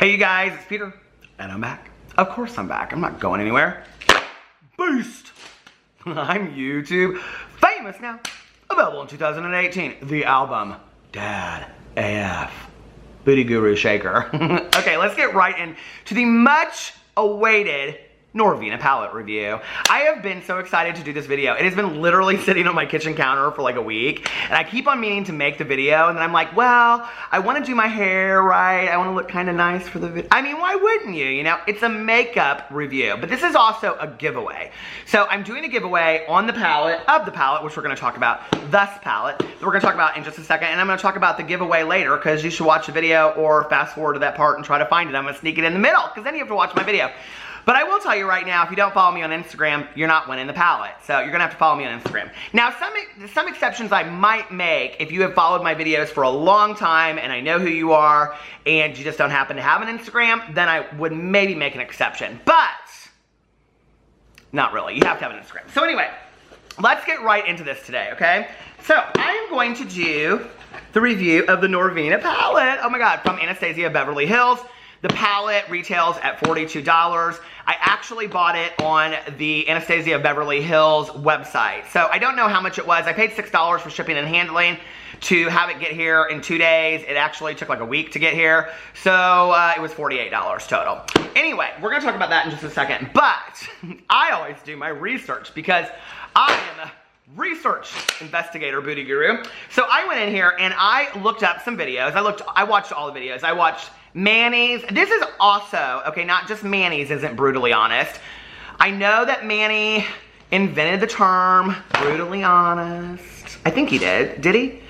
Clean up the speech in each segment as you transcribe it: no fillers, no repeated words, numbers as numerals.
Hey you guys, it's Peter, and I'm back. Of course I'm back, I'm not going anywhere. Boost! I'm YouTube famous now. Available in 2018, the album, Dad AF, Booty Guru Shaker. Okay, let's get right into the much awaited Norvina palette review. I have been so excited to do this video. It has been literally sitting on my kitchen counter for like a week, and I keep on meaning to make the video, and then I'm like, well, I want to do my hair right. I want to look kind of nice for the video. I mean, why wouldn't you? You know, it's a makeup review, but this is also a giveaway. So I'm doing a giveaway on the palette, which we're going to talk about, this palette, that we're going to talk about in just a second, and I'm going to talk about the giveaway later, because you should watch the video or fast forward to that part and try to find it. I'm going to sneak it in the middle, because then you have to watch my video. But I will tell you right now, if you don't follow me on Instagram, you're not winning the palette. So you're gonna have to follow me on Instagram. Now, some exceptions I might make if you have followed my videos for a long time and I know who you are and you just don't happen to have an Instagram, then I would maybe make an exception. But, not really, you have to have an Instagram. So anyway, let's get right into this today, okay? So I am going to do the review of the Norvina palette. Oh my God, from Anastasia Beverly Hills. The palette retails at $42. I actually bought it on the Anastasia Beverly Hills website. So I don't know how much it was. I paid $6 for shipping and handling to have it get here in 2 days. It actually took like a week to get here. So it was $48 total. Anyway, we're gonna talk about that in just a second. But I always do my research because I am a research investigator, booty guru. So I went in here and I looked up some videos. I watched all the videos. I watched Manny's. This is also, okay, not just Manny's isn't brutally honest. I know that Manny invented the term brutally honest. I think he did. Did he?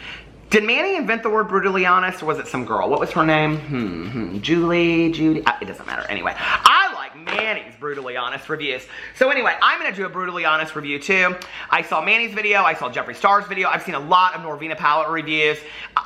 Did Manny invent the word brutally honest, or was it some girl? What was her name? Judy. It doesn't matter. Anyway, I like Manny's brutally honest reviews. So anyway, I'm going to do a brutally honest review too. I saw Manny's video. I saw Jeffree Star's video. I've seen a lot of Norvina palette reviews.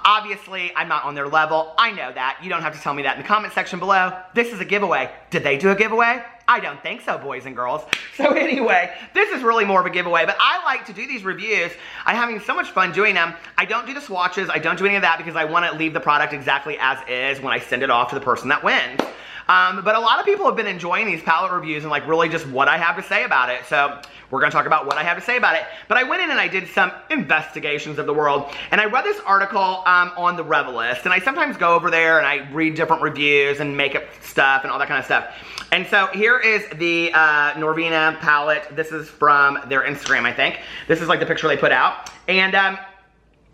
Obviously, I'm not on their level. I know that. You don't have to tell me that in the comment section below. This is a giveaway. Did they do a giveaway? I don't think so, boys and girls. So anyway, this is really more of a giveaway, but I like to do these reviews. I'm having so much fun doing them. I don't do the swatches. I don't do any of that because I want to leave the product exactly as is when I send it off to the person that wins. But a lot of people have been enjoying these palette reviews and like really just what I have to say about it. So we're going to talk about what I have to say about it. But I went in and I did some investigations of the world. And I read this article on the Revelist. And I sometimes go over there and I read different reviews and makeup stuff and all that kind of stuff. And so here is the Norvina palette. This is from their Instagram, I think. This is like the picture they put out. And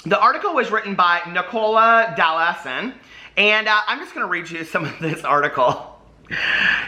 the article was written by Nicola Dallasan. And I'm just going to read you some of this article.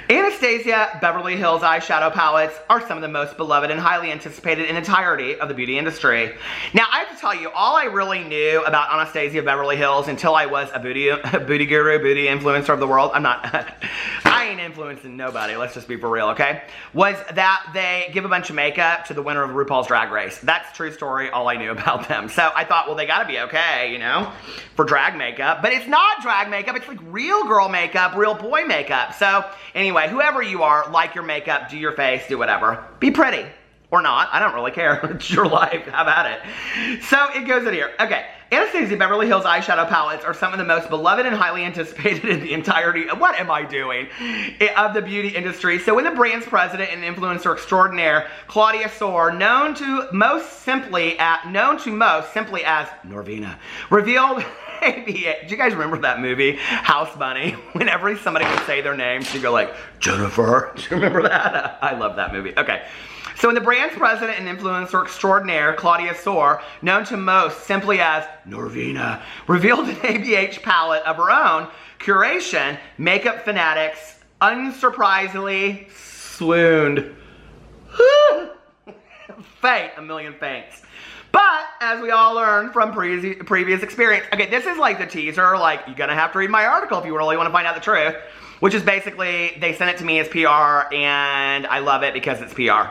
Anastasia Beverly Hills eyeshadow palettes are some of the most beloved and highly anticipated in the entirety of the beauty industry. Now, I have to tell you, all I really knew about Anastasia Beverly Hills until I was a booty guru, beauty influencer of the world, I ain't influencing nobody, let's just be for real, okay? Was that they give a bunch of makeup to the winner of RuPaul's Drag Race. That's a true story, all I knew about them. So I thought, well, they gotta be okay, you know, for drag makeup. But it's not drag makeup, it's like real girl makeup, real boy makeup. So anyway, whoever you are, like your makeup, do your face, do whatever. Be pretty. Or not. I don't really care. It's your life. Have at it. So it goes in here. Okay. Anastasia Beverly Hills eyeshadow palettes are some of the most beloved and highly anticipated in the entirety of, what am I doing, of the beauty industry. So when the brand's president and influencer extraordinaire, Claudia Soar, known to most simply as Norvina, revealed, do you guys remember that movie, House Bunny? Whenever somebody would say their name, she'd go like, Jennifer. Do you remember that? I love that movie. Okay. So when the brand's president and influencer extraordinaire, Claudia Soar, known to most simply as Norvina, revealed an ABH palette of her own curation, makeup fanatics unsurprisingly swooned. Faint, a million faints. But, as we all learned from previous experience, okay, this is like the teaser, like, you're gonna have to read my article if you really want to find out the truth, which is basically, they sent it to me as PR, and I love it because it's PR.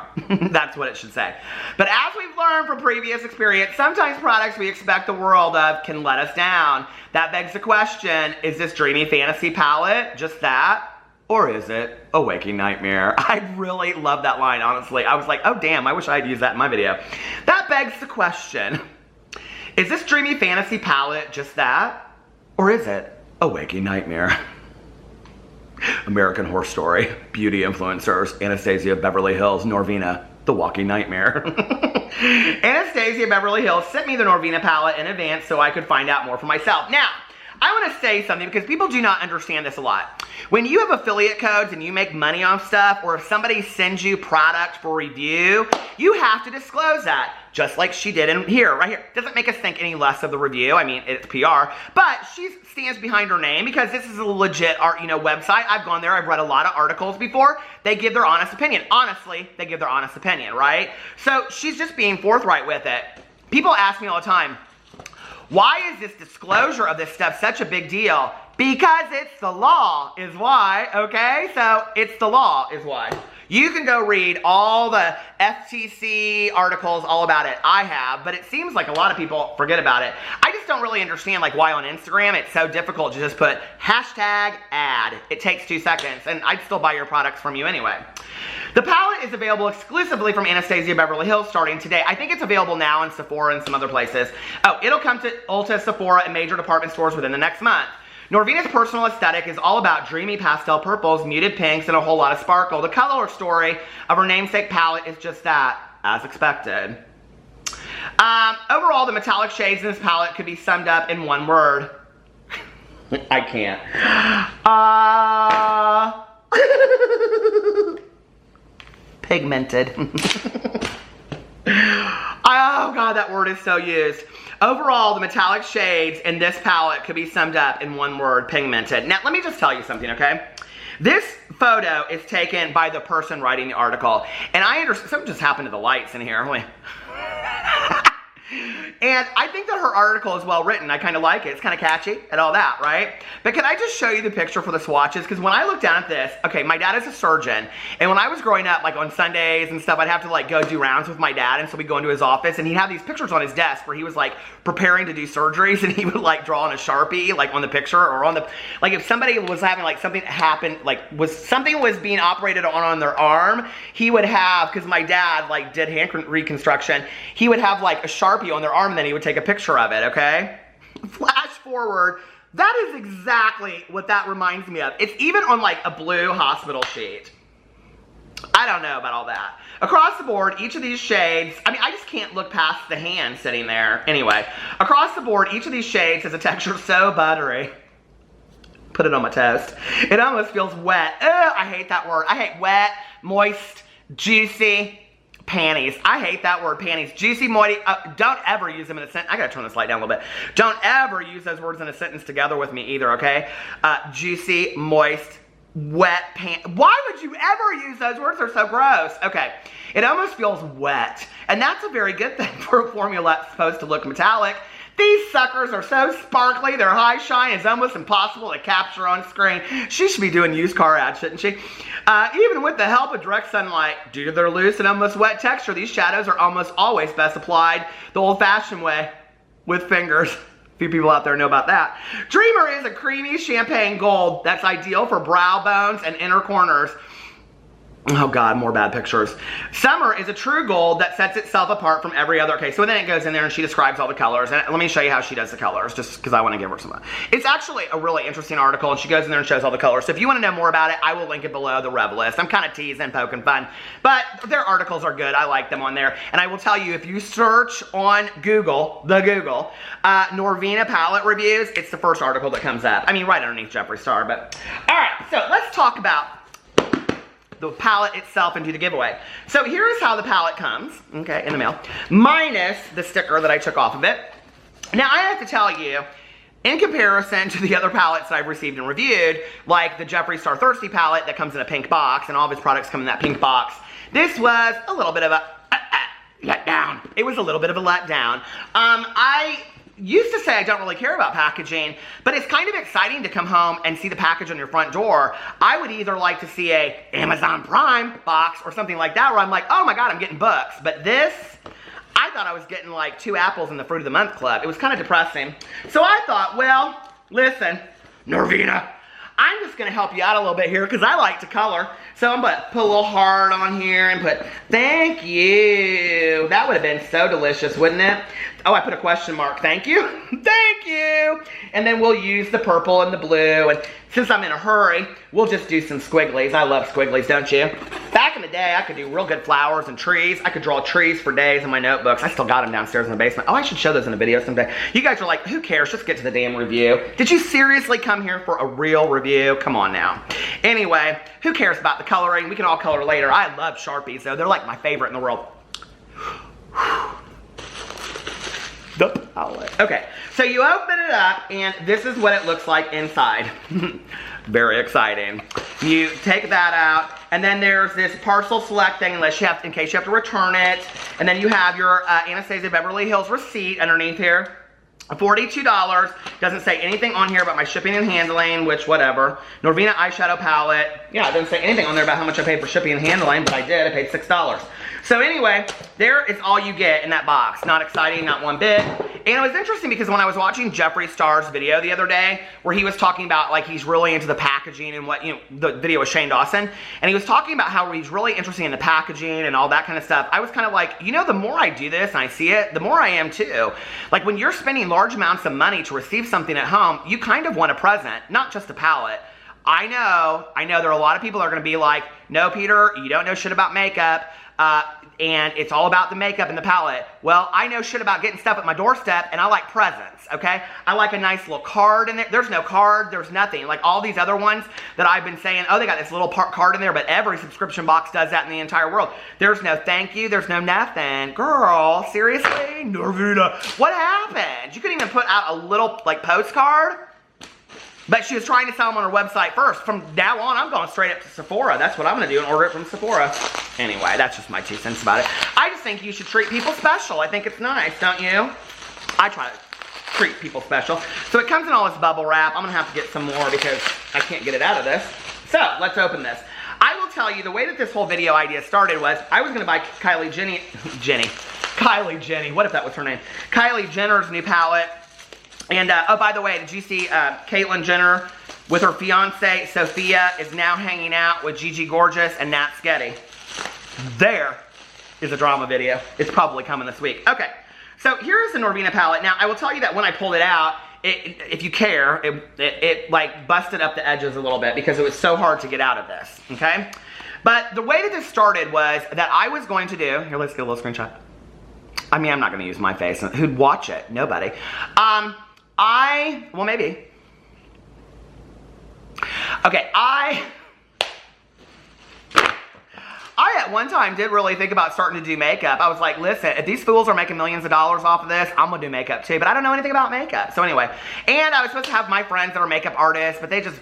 That's what it should say. But as we've learned from previous experience, sometimes products we expect the world of can let us down. That begs the question, is this dreamy fantasy palette just that? Or is it a waking nightmare? I really love that line, honestly. I was like, oh damn, I wish I'd used that in my video. That begs the question, is this dreamy fantasy palette just that? Or is it a waking nightmare? American Horror Story, beauty influencers, Anastasia, Beverly Hills, Norvina, the walking nightmare. Anastasia Beverly Hills sent me the Norvina palette in advance so I could find out more for myself. Now, I want to say something because people do not understand this a lot. When you have affiliate codes and you make money off stuff, or if somebody sends you product for review, you have to disclose that, just like she did in here, right here. Doesn't make us think any less of the review. I mean, it's PR, but she stands behind her name because this is a legit art, website. I've gone there. I've read a lot of articles before. They give their honest opinion. Honestly, they give their honest opinion, right? So she's just being forthright with it. People ask me all the time, why is this disclosure of this stuff such a big deal? Because it's the law is why, okay? So it's the law is why. You can go read all the FTC articles all about it. I have, but it seems like a lot of people forget about it. I just don't really understand why on Instagram it's so difficult to just put hashtag ad. It takes 2 seconds, and I'd still buy your products from you anyway. The palette is available exclusively from Anastasia Beverly Hills starting today. I think it's available now in Sephora and some other places. Oh, it'll come to Ulta, Sephora, and major department stores within the next month. Norvina's personal aesthetic is all about dreamy pastel purples, muted pinks, and a whole lot of sparkle. The color story of her namesake palette is just that, as expected. Overall, the metallic shades in this palette could be summed up in one word. I can't. Pigmented. Oh God, that word is so used. Overall, the metallic shades in this palette could be summed up in one word, pigmented. Now, let me just tell you something, okay? This photo is taken by the person writing the article. And I understand, something just happened to the lights in here. And I think that her article is well written. I kind of like it. It's kind of catchy and all that, right? But can I just show you the picture for the swatches? Because when I look down at this, okay, my dad is a surgeon. And when I was growing up, on Sundays and stuff, I'd have to go do rounds with my dad. And so we'd go into his office and he'd have these pictures on his desk where he was preparing to do surgeries, and he would draw on a Sharpie, on the picture, or on the, if somebody was having something happen, something was being operated on their arm, he would have, because my dad did hand reconstruction, he would have a Sharpie on their arm, and then he would take a picture of it, okay? Flash forward, that is exactly what that reminds me of. It's even on a blue hospital sheet. I don't know about all that. Across the board, each of these shades, I just can't look past the hand sitting there. Anyway, across the board, each of these shades has a texture so buttery. Put it on my toast. It almost feels wet. Ugh, I hate that word. I hate wet, moist, juicy. Panties. I hate that word, panties. Juicy, moity. Don't ever use them in a sentence. I gotta turn this light down a little bit. Don't ever use those words in a sentence together with me either, okay? Juicy, moist, wet pants. Why would you ever use those words? They're so gross. Okay. It almost feels wet. And that's a very good thing for a formula that's supposed to look metallic. These suckers are so sparkly, their high shine is almost impossible to capture on screen. She should be doing used car ads, shouldn't she? Even with the help of direct sunlight, due to their loose and almost wet texture, these shadows are almost always best applied the old-fashioned way, with fingers. A few people out there know about that. Dreamer is a creamy champagne gold that's ideal for brow bones and inner corners. Oh God, more bad pictures. Summer is a true gold that sets itself apart from every other. Okay, so then it goes in there and she describes all the colors. And let me show you how she does the colors, just because I want to give her some. It's actually a really interesting article, and she goes in there and shows all the colors. So if you want to know more about it, I will link it below, the Rev list. I'm kind of teasing, poking fun. But their articles are good. I like them on there. And I will tell you, if you search on Google, Norvina palette reviews, it's the first article that comes up. Right underneath Jeffree Star. But all right, so let's talk about the palette itself and do the giveaway. So here is how the palette comes, okay, in the mail, minus the sticker that I took off of it. Now I have to tell you, in comparison to the other palettes that I've received and reviewed, like the Jeffree Star Thirsty palette that comes in a pink box, and all of his products come in that pink box, this was a little bit of a letdown. It was a little bit of a letdown. I used to say I don't really care about packaging, but it's kind of exciting to come home and see the package on your front door. I would either like to see a Amazon Prime box or something like that where I'm like, oh my God, I'm getting books. But this, I thought I was getting 2 apples in the Fruit of the Month Club. It was kind of depressing. So I thought, well, listen, Norvina, I'm just going to help you out a little bit here because I like to color. So I'm going to put a little heart on here and put, thank you. That would have been so delicious, wouldn't it? Oh, I put a question mark. Thank you. Thank you. And then we'll use the purple and the blue. And since I'm in a hurry, we'll just do some squigglies. I love squigglies, don't you? Back in the day, I could do real good flowers and trees. I could draw trees for days in my notebooks. I still got them downstairs in the basement. Oh, I should show those in a video someday. You guys are like, who cares? Just get to the damn review. Did you seriously come here for a real review? Come on now. Anyway, who cares about the coloring? We can all color later. I love Sharpies, though. They're like my favorite in the world. The palette. Okay, so you open it up, and this is what it looks like inside. Very exciting. You take that out, and then there's this parcel select thing, in case you have to return it. And then you have your Anastasia Beverly Hills receipt underneath here. $42. Doesn't say anything on here about my shipping and handling, which whatever. Norvina eyeshadow palette. Yeah, it doesn't say anything on there about how much I paid for shipping and handling, but I did. I paid $6. So anyway, there is all you get in that box. Not exciting, not one bit. And it was interesting because when I was watching Jeffree Star's video the other day, where he was talking about like he's really into the packaging and what, you know, the video with Shane Dawson, and he was talking about how he's really interested in the packaging and all that kind of stuff. I was kind of like, you know, the more I do this and I see it, the more I am too. Like when you're spending large amounts of money to receive something at home, you kind of want a present, not just a palette. I know there are a lot of people that are going to be like, no, Peter, you don't know shit about makeup. And it's all about the makeup and the palette. Well, I know shit about getting stuff at my doorstep, and I like presents, okay? I like a nice little card in there. There's no card, there's nothing. Like all these other ones that I've been saying, oh, they got this little card in there, but every subscription box does that in the entire world. There's no thank you, there's no nothing. Girl, seriously? Norvina, what happened? You couldn't even put out a little, like, postcard? But she was trying to sell them on her website first. From now on, I'm going straight up to Sephora. That's what I'm going to do and order it from Sephora. Anyway, that's just my 2 cents about it. I just think you should treat people special. I think it's nice, don't you? I try to treat people special. So it comes in all this bubble wrap. I'm going to have to get some more because I can't get it out of this. So, let's open this. I will tell you, the way that this whole video idea started was, I was going to buy Kylie Jenny, what if that was her name? Kylie Jenner's new palette. And, oh, by the way, did you see Caitlyn Jenner with her fiance, Sophia, is now hanging out with Gigi Gorgeous and Nat Sketty. There is a drama video. It's probably coming this week. Okay, so here's the Norvina palette. Now, I will tell you that when I pulled it out, if you care, it like busted up the edges a little bit because it was so hard to get out of this, okay? But the way that this started was that I was going to do, here, let's get a little screenshot. I mean, I'm not going to use my face. Who'd watch it? Nobody. Well, maybe. Okay, I at one time did really think about starting to do makeup. I was like, listen, if these fools are making millions of dollars off of this, I'm gonna do makeup too, but I don't know anything about makeup. So anyway, and I was supposed to have my friends that are makeup artists, but they just,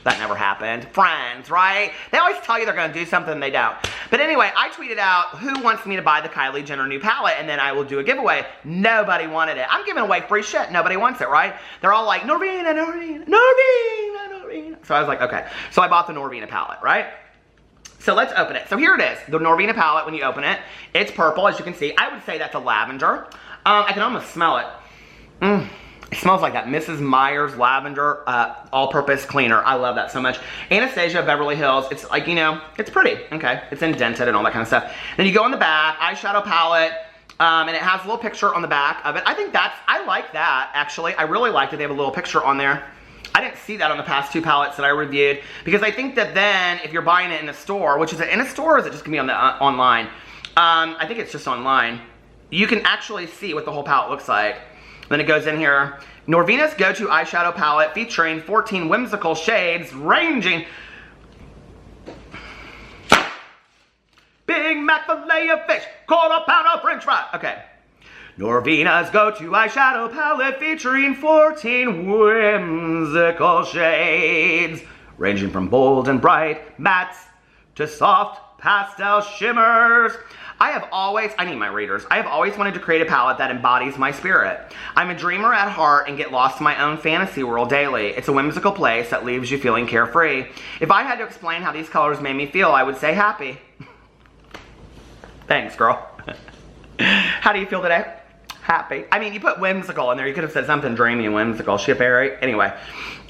that never happened. Friends, right? They always tell you they're gonna do something and they don't. But anyway, I tweeted out, who wants me to buy the Kylie Jenner new palette, and then I will do a giveaway. Nobody wanted it. I'm giving away free shit. Nobody wants it, right? They're all like, Norvina, Norvina, Norvina, Norvina. So I was like, okay. So I bought the Norvina palette, right? So let's open it. So here it is, the Norvina palette when you open it. It's purple, as you can see. I would say that's a lavender. I can almost smell it. It smells like that Mrs. Meyer's lavender all-purpose cleaner. I love that so much. Anastasia Beverly Hills. It's like, you know, it's pretty. Okay, it's indented and all that kind of stuff. Then you go on the back, eyeshadow palette, and it has a little picture on the back of it. I like that, actually. I really like that they have a little picture on there. I didn't see that on the past 2 palettes that I reviewed, because I think that then, if you're buying it in a store, which is it in a store or is it just gonna be on the online? I think it's just online. You can actually see what the whole palette looks like. Then it goes in here. Norvina's go-to eyeshadow palette featuring 14 whimsical shades ranging. Big Mac fillet of fish, quarter pound of french fry. Okay. Norvina's go-to eyeshadow palette featuring 14 whimsical shades, ranging from bold and bright mattes to soft pastel shimmers. I need my readers. I have always wanted to create a palette that embodies my spirit. I'm a dreamer at heart and get lost in my own fantasy world daily. It's a whimsical place that leaves you feeling carefree. If I had to explain how these colors made me feel, I would say happy. Thanks, girl. How do you feel today? Happy. I mean, you put whimsical in there. You could have said something dreamy and whimsical. She a fairy? Anyway.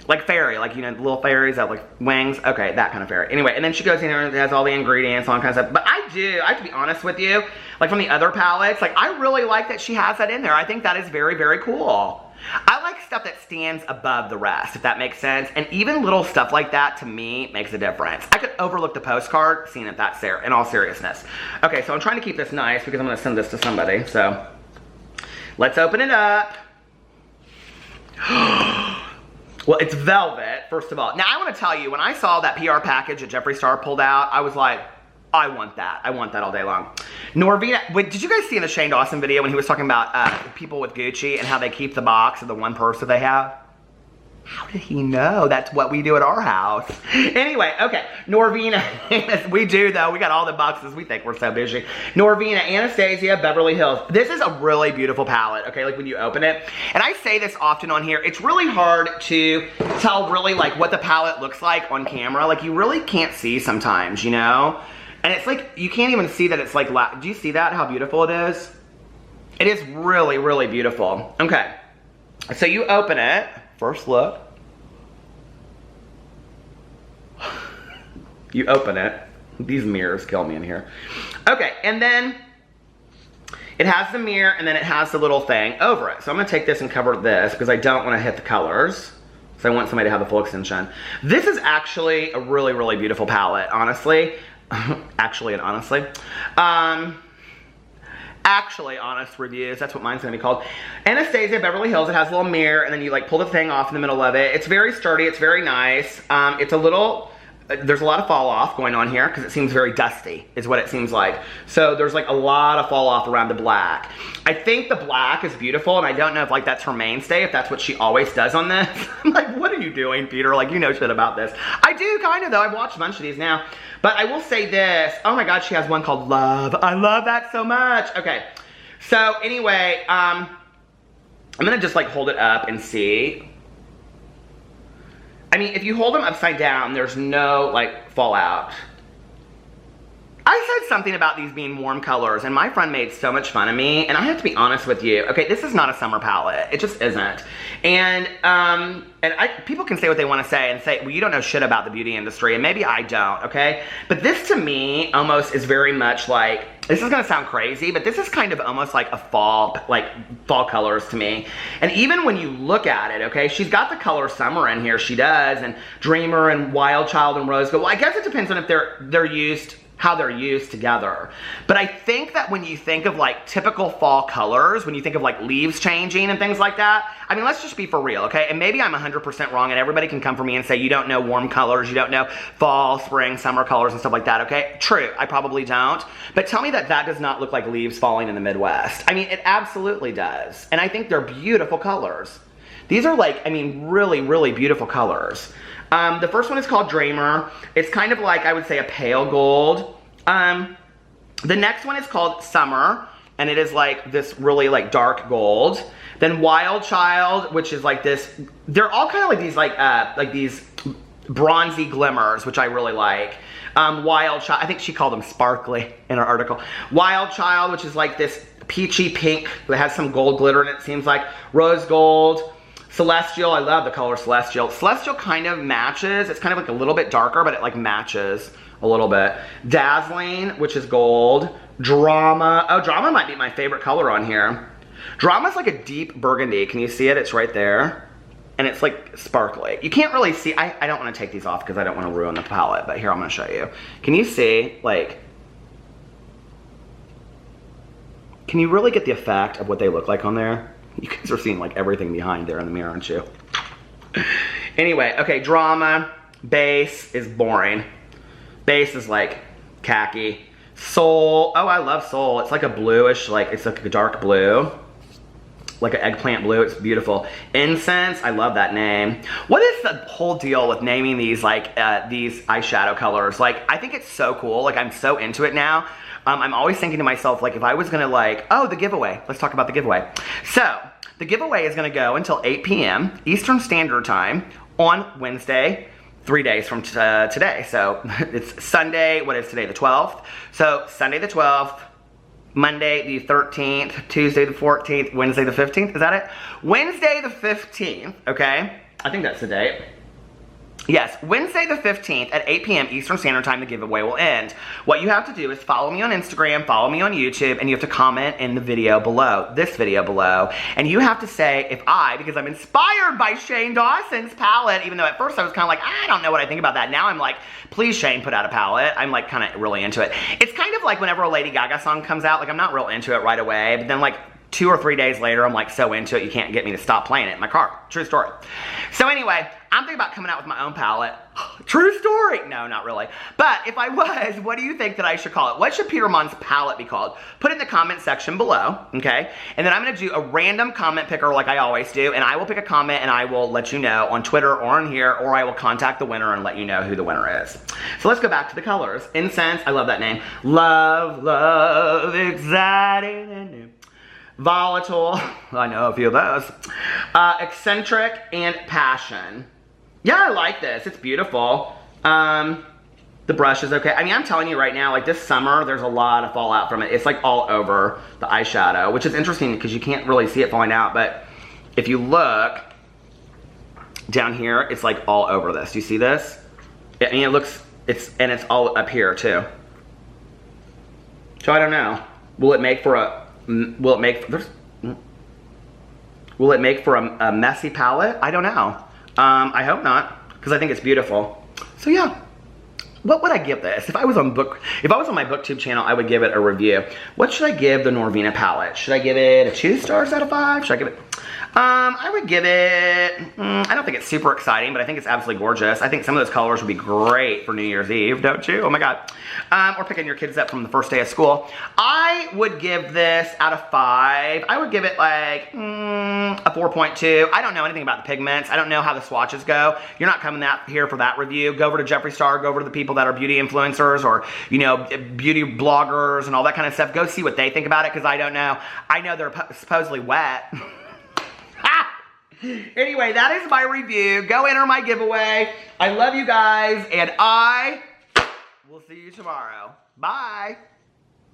Like fairy, like, you know, the little fairies that have like wings. Okay, that kind of fairy. Anyway, and then she goes in there and has all the ingredients, all that kind of stuff. But I have to be honest with you, like from the other palettes, like I really like that she has that in there. I think that is very, very cool. I like stuff that stands above the rest, if that makes sense. And even little stuff like that, to me, makes a difference. I could overlook the postcard, seeing if that's there, in all seriousness. Okay, so I'm trying to keep this nice because I'm going to send this to somebody. So, let's open it up. Well, it's velvet, first of all. Now, I want to tell you, when I saw that PR package that Jeffree Star pulled out, I was like, I want that. I want that all day long. Norvina, wait, did you guys see in the Shane Dawson video when he was talking about people with Gucci and how they keep the box of the one purse that they have? How did he know? That's what we do at our house. Anyway, okay, Norvina. We do, though. We got all the boxes. We think we're so busy. Norvina, Anastasia, Beverly Hills. This is a really beautiful palette, okay, like when you open it. And I say this often on here. It's really hard to tell really like what the palette looks like on camera. Like you really can't see sometimes, you know? And it's like, you can't even see that it's like, do you see that, how beautiful it is? It is really, really beautiful. Okay, so you open it, first look. You open it. These mirrors kill me in here. Okay, and then it has the mirror and then it has the little thing over it. So I'm gonna take this and cover this because I don't wanna hit the colors. So I want somebody to have the full extension. This is actually a really, really beautiful palette, honestly. Actually and honestly. Actually honest reviews, that's what mine's gonna be called. Anastasia, Beverly Hills. It has a little mirror and then you like pull the thing off in the middle of it. It's very sturdy, it's very nice. It's a little, there's a lot of fall off going on here because it seems very dusty is what it seems like. So there's like a lot of fall off around the black. I think the black is beautiful and I don't know if like that's her mainstay, if that's what she always does on this. I'm like, what are you doing, Peter? Like, you know shit about this. I do kind of though, I've watched a bunch of these now. But I will say this, oh my God, she has one called Love. I love that so much. Okay, so anyway, I'm gonna just like hold it up and see. I mean, if you hold them upside down, there's no like fallout. I said something about these being warm colors and my friend made so much fun of me, and I have to be honest with you. Okay, this is not a summer palette. It just isn't. And people can say what they want to say and say, well, you don't know shit about the beauty industry, and maybe I don't, okay? But this to me almost is very much like, this is gonna sound crazy, but this is kind of almost like a fall colors to me. And even when you look at it, okay, she's got the color Summer in here, she does, and Dreamer and Wild Child and Rose Gold. Well, I guess it depends on if they're used, how they're used together. But I think that when you think of like typical fall colors, when you think of like leaves changing and things like that, I mean, let's just be for real, okay? And maybe I'm 100% wrong and everybody can come for me and say, you don't know warm colors, you don't know fall, spring, summer colors and stuff like that, okay? True, I probably don't. But tell me that that does not look like leaves falling in the Midwest. I mean, it absolutely does. And I think they're beautiful colors. These are like, I mean, really, really beautiful colors. The first one is called Dreamer. It's kind of like, I would say, a pale gold. The next one is called Summer, and it is like this really like dark gold. Then Wild Child, which is like this, they're all kind of like these bronzy glimmers, which I really like. Wild Child, I think she called them sparkly in her article. Wild Child, which is like this peachy pink that has some gold glitter in it, seems like. Rose Gold. Celestial, I love the color Celestial. Celestial kind of matches. It's kind of like a little bit darker, but it like matches a little bit. Dazzling, which is gold. Drama. Oh, Drama might be my favorite color on here. Drama's like a deep burgundy. Can you see it? It's right there. And it's like sparkly. You can't really see. I don't want to take these off because I don't want to ruin the palette, but here, I'm going to show you. Can you see, like, can you really get the effect of what they look like on there? You guys are seeing like everything behind there in the mirror, aren't you? Anyway, okay, Drama. Base is boring. Base is like khaki. Soul. Oh, I love Soul. It's like a bluish, like it's like a dark blue. Like an eggplant blue. It's beautiful. Incense. I love that name. What is the whole deal with naming these like these eyeshadow colors? Like, I think it's so cool. Like, I'm so into it now. I'm always thinking to myself, like, if I was gonna like, oh, the giveaway. Let's talk about the giveaway. So, the giveaway is gonna go until 8 p.m. Eastern Standard Time on Wednesday, 3 days from today. So, it's Sunday, what is today, the 12th? So, Sunday the 12th, Monday the 13th, Tuesday the 14th, Wednesday the 15th, is that it? Wednesday the 15th, okay? I think that's the date. Yes, Wednesday the 15th at 8 p.m. Eastern Standard Time, the giveaway will end. What you have to do is follow me on Instagram, follow me on YouTube, and you have to comment in the video below, this video below. And you have to say if because I'm inspired by Shane Dawson's palette, even though at first I was kind of like, I don't know what I think about that. Now I'm like, please Shane, put out a palette. I'm like kind of really into it. It's kind of like whenever a Lady Gaga song comes out, like I'm not real into it right away, but then like 2 or 3 days later, I'm like so into it, you can't get me to stop playing it in my car. True story. So anyway, I'm thinking about coming out with my own palette. True story. No, not really. But if I was, what do you think that I should call it? What should Peter Monn's palette be called? Put it in the comment section below, okay? And then I'm going to do a random comment picker like I always do, and I will pick a comment and I will let you know on Twitter or on here, or I will contact the winner and let you know who the winner is. So let's go back to the colors. Incense, I love that name. Love, love, exciting and new. Volatile, I know a few of those. Eccentric and passion. Yeah, I like this. It's beautiful. The brush is okay. I mean, I'm telling you right now, like this summer, there's a lot of fallout from it. It's like all over the eyeshadow, which is interesting because you can't really see it falling out. But if you look down here, it's like all over this. Do you see this? I mean, it's all up here too. So I don't know. Will it make for a messy palette? I don't know. I hope not, because I think it's beautiful. So yeah, what would I give this? If I was on my BookTube channel, I would give it a review. What should I give the Norvina palette? Should I give it a 2 stars out of 5? Should I give it? I would give it, I don't think it's super exciting, but I think it's absolutely gorgeous. I think some of those colors would be great for New Year's Eve, don't you? Oh my God. Or picking your kids up from the first day of school. I would give this out of 5. I would give it like a 4.2. I don't know anything about the pigments. I don't know how the swatches go. You're not coming here for that review. Go over to Jeffree Star, go over to the people that are beauty influencers or, you know, beauty bloggers and all that kind of stuff. Go see what they think about it, because I don't know. I know they're supposedly wet. Anyway, that is my review. Go enter my giveaway. I love you guys, and I will see you tomorrow. Bye.